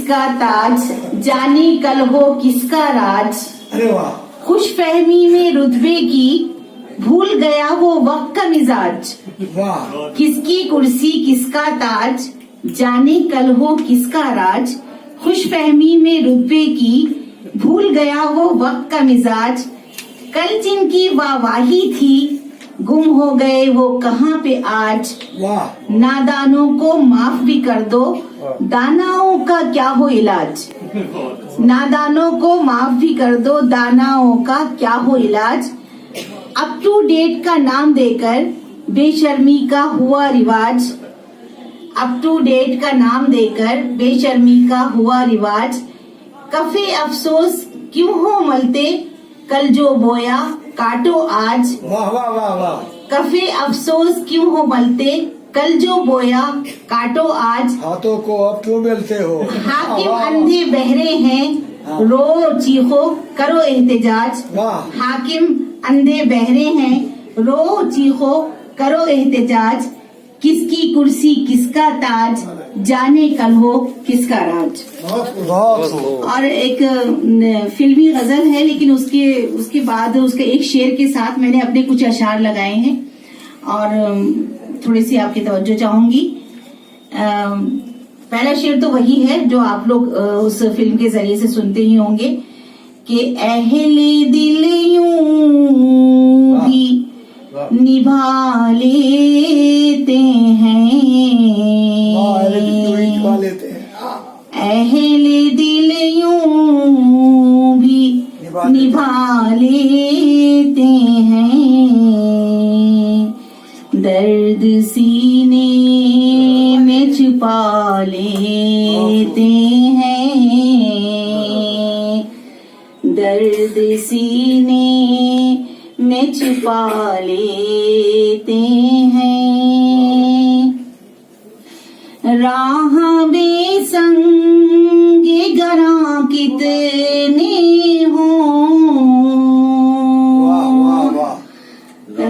किसका ताज, जाने कल हो किसका राज। अरे वाह, खुश फहमी में रुतबे की, भूल गया वो वक्त का मिजाज। वाह, किसकी कुर्सी किसका ताज, जाने कल हो किसका राज। खुश फहमी में रुतबे की, भूल गया वो वक्त का मिजाज। कल जिनकी वाहवाही थी, गुम हो गए वो कहाँ पे आज। वाह, नादानों को माफ भी कर दो, दानाओं का क्या हो इलाज। नादानों को माफ भी कर दो, दानाओं का क्या हो इलाज। अप टू डेट का नाम देकर बेशर्मी का हुआ रिवाज। अप टू डेट का नाम देकर बेशर्मी का हुआ रिवाज। कफे अफसोस क्यों हो मलते, कल जो बोया काटो आज। वाह, वाह, वाह, वाह, कफे अफसोस क्यों हो मलते, कल जो बोया काटो आज। हाथों को अब क्यों मिलते हो। हाकिम वाह, अंधे बहरे हैं, हाँ। रो चीखो करो एहतजाज। वाह, हाकिम अंधे बहरे हैं, रो चीखो करो एहतजाज। किसकी कुर्सी किसका ताज, जाने कल हो किसका राज। बहुत और एक फिल्मी गजल है, लेकिन उसके बाद उसके एक शेर के साथ मैंने अपने कुछ अशार लगाए हैं और थोड़ी सी आपकी तवज्जो चाहूंगी। पहला शेर तो वही है जो आप लोग उस फिल्म के जरिए से सुनते ही होंगे कि अहले दिल यूं भी निभा लेते हैं। अहले दिल यूं भी निभा लेते हैं। दर्द सीने में छुपा लेते हैं। दर्द सीने में छुपा लेते हैं। राह में संगे गरा कितने हों,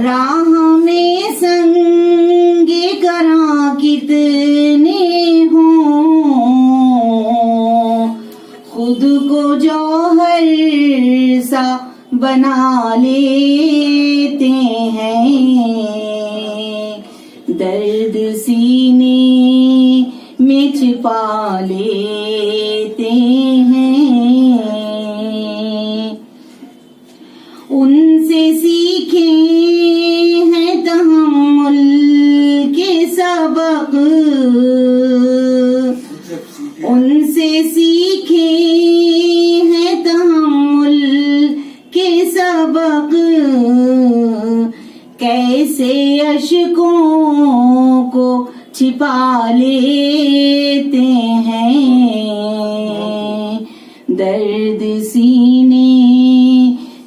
राह में संगे गरा कितने हों, खुद को जौहर सा बना लेते हैं। दर्द सीने में छिपा लेते हैं। उनसे सीखे हैं तहम्मुल के सबक, उनसे सीखे हैं तहम्मुल के सबक। कैसे अश्कों को छिपा लेते हैं। दर्द सीने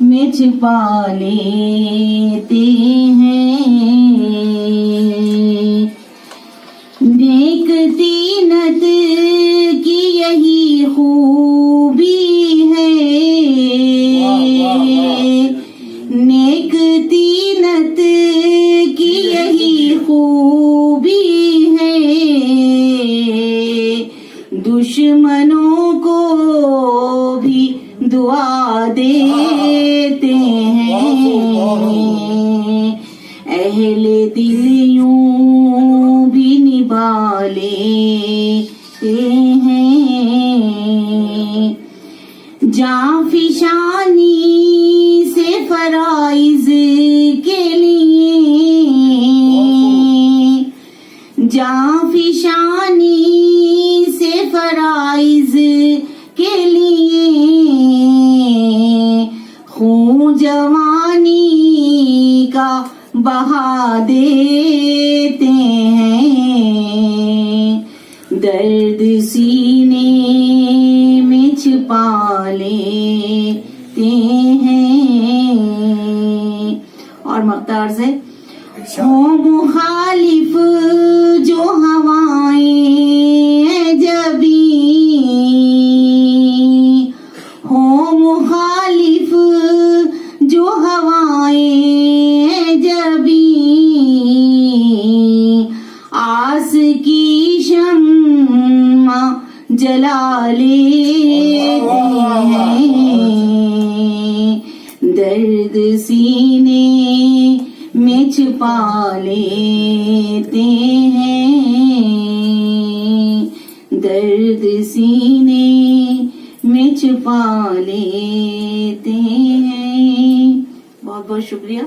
में छिपा लेते हैं। नेक तीनत की यही खूबी है। नेक तीनत की यही खूबी है। दुश्मनों को भी दुआ देते हैं। अहले दिल यूं भी निभा लेते हैं। जाफिशानी से फराइज के लिए, जाफिशानी से फराइज के लिए, खून जवानी का बहा देते हैं। दर्द सीने में छिपा लेते हैं। और मख्तार से हो मुखालिफ जो हवाएं जबी, हो मुखालिफ जो हवाएं जबी, आस की शम्मा जला जला लेते हैं, दर्द सीने में छिपा लेते हैं, दर्द सीने में छुपा लेते हैं। बहुत बहुत शुक्रिया।